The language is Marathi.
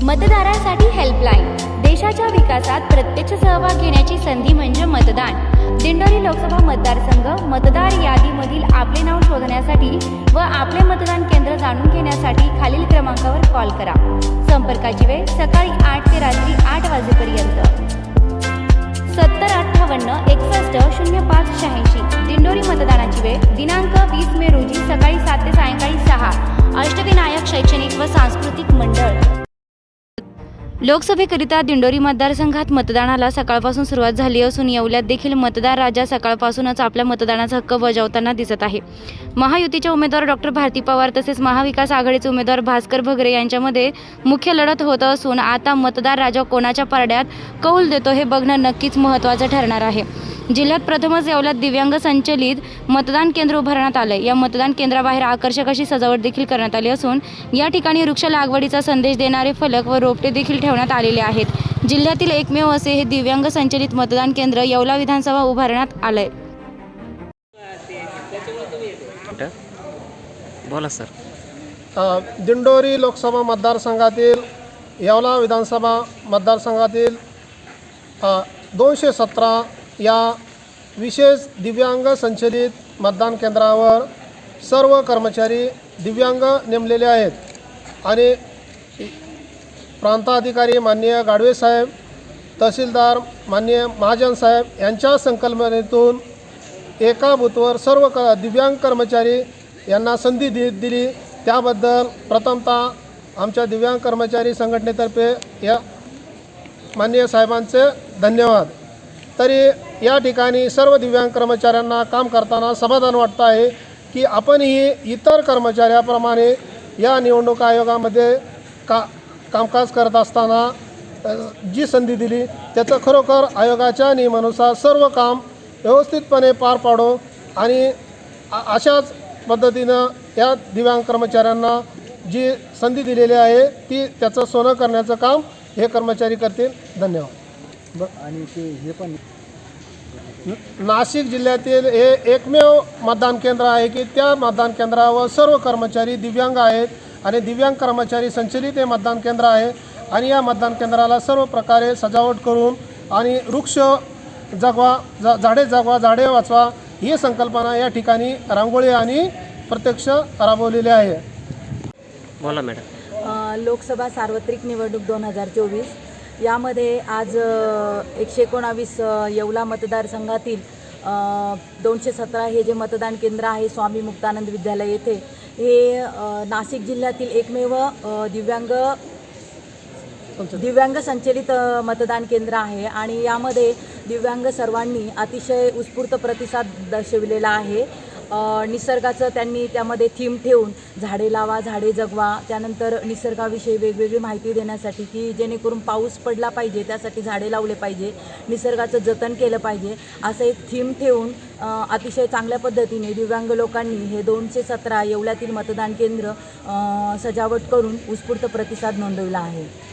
मतदारांसाठी हेल्पलाईन। देशाच्या विकासात प्रत्यक्ष सहभाग घेण्याची संधी म्हणजे मतदान। दिंडोरी लोकसभा मतदारसंघ मतदार यादीमधील आपले नाव शोधण्यासाठी व आपले मतदान केंद्र जाणून घेण्यासाठी खालील क्रमांकावर कॉल करा। संपर्काची वेळ सकाळी 8 ते रात्री 8 वाजेपर्यंत। 7058610586। दिंडोरी मतदानाची वेळ दिनांक 20 मे रोजी सकाळी 7 ते सायंकाळी 6। अष्टविनायक शैक्षणिक व सांस्कृतिक मंडळ। लोकसभेकरिता दिंडोरी मतदारसंघात मतदानाला सकाळपासून सुरुवात झाली असून येवल्यात देखील मतदार राजा सकाळपासूनच आपल्या मतदानाचा हक्क बजावताना दिसत आहे। महायुतीचे उमेदवार डॉक्टर भारती पवार तसेच महाविकास आघाडीचे उमेदवार भास्कर भगरे यांच्यामध्ये मुख्य लढत होत असून आता मतदार राजा कोणाच्या पारड्यात कौल देतो हे बघणं नक्कीच महत्त्वाचं ठरणार आहे। जिल्ह्यात प्रथमच येवल्यात दिव्यांग संचलित मतदान केंद्र उभारण्यात आले। या मतदान केंद्राबाहेर आकर्षक अशी सजावट देखील करण्यात आली असून या ठिकाणी वृक्ष लागवडीचा संदेश देणारे फलक व रोपटे देखील ठेवण्यात आलेले आहेत। जिल्ह्यातील एकमेव असे हे दिव्यांग संचलित मतदान केंद्र येवला विधानसभा उभारण्यात आले। बोला सर। दिंडोरी लोकसभा मतदारसंघातील येवला विधानसभा मतदारसंघातील 217 या विशेष दिव्यांग संचलित मतदान केंद्रावर सर्व कर्मचारी दिव्यांग नेमलेले आहेत आणि प्रांताधिकारी माननीय गाडवे साहेब, तहसीलदार माननीय महाजन साहेब यांच्या संकल्पनेतून एका बूथवर सर्व दिव्यांग कर्मचारी यांना संधी दिली। त्याबद्दल प्रथमतः आमच्या दिव्यांग कर्मचारी संघटनेतर्फे या माननीय साहेबांचे धन्यवाद। तरी या ठिकाणी सर्व दिव्यांग कर्मचाऱ्यांना काम करताना समाधान वाटतं आहे की आपणही इतर कर्मचाऱ्याप्रमाणे या निवडणूक आयोगामध्ये कामकाज करत असताना जी संधी दिली त्याचं खरोखर आयोगाच्या नियमानुसार सर्व काम व्यवस्थितपणे पार पाडो आणि अशाच पद्धतीनं या दिव्यांग कर्मचाऱ्यांना जी संधी दिलेली आहे ती त्याचं सोनं करण्याचं काम हे कर्मचारी करतील। धन्यवाद। आणि ते हे पण नाशिक जिल्ह्यातील हे एकमेव मतदान केंद्र आहे की त्या मतदान केंद्रावर सर्व कर्मचारी दिव्यांग आहेत आणि दिव्यांग कर्मचारी संचलित हे मतदान केंद्र आहे आणि या मतदान केंद्राला सर्व प्रकारे सजावट करून आणि वृक्ष जगवा, झाडे जगवा झाडे वाचवा ही संकल्पना या ठिकाणी रांगोळी आणि प्रत्यक्ष राबवलेली आहे। बोला मॅडम। लोकसभा सार्वत्रिक निवडणूक 2024 यामध्ये आज 119 येवला मतदारसंघातील 217 हे जे मतदान केंद्र आहे स्वामी मुक्तानंद विद्यालय येथे हे नाशिक जिल्ह्यातील एकमेव दिव्यांग संचलित मतदान केंद्र आहे आणि यामध्ये दिव्यांग सर्वांनी अतिशय उत्स्फूर्त प्रतिसाद दर्शविलेला आहे। निसर्गाचं त्यांनी त्यामध्ये थीम ठेवून झाडे लावा झाडे जगवा, त्यानंतर निसर्गाविषयी वेगवेगळी माहिती देण्यासाठी की जेणेकरून पाऊस पडला पाहिजे त्यासाठी झाडे लावले पाहिजे, निसर्गाचं जतन केलं पाहिजे असं एक थीम ठेवून अतिशय चांगल्या पद्धतीने दिव्यांग लोकांनी हे 217 येवल्यातील मतदान केंद्र सजावट करून उत्स्फूर्त प्रतिसाद नोंदवला आहे।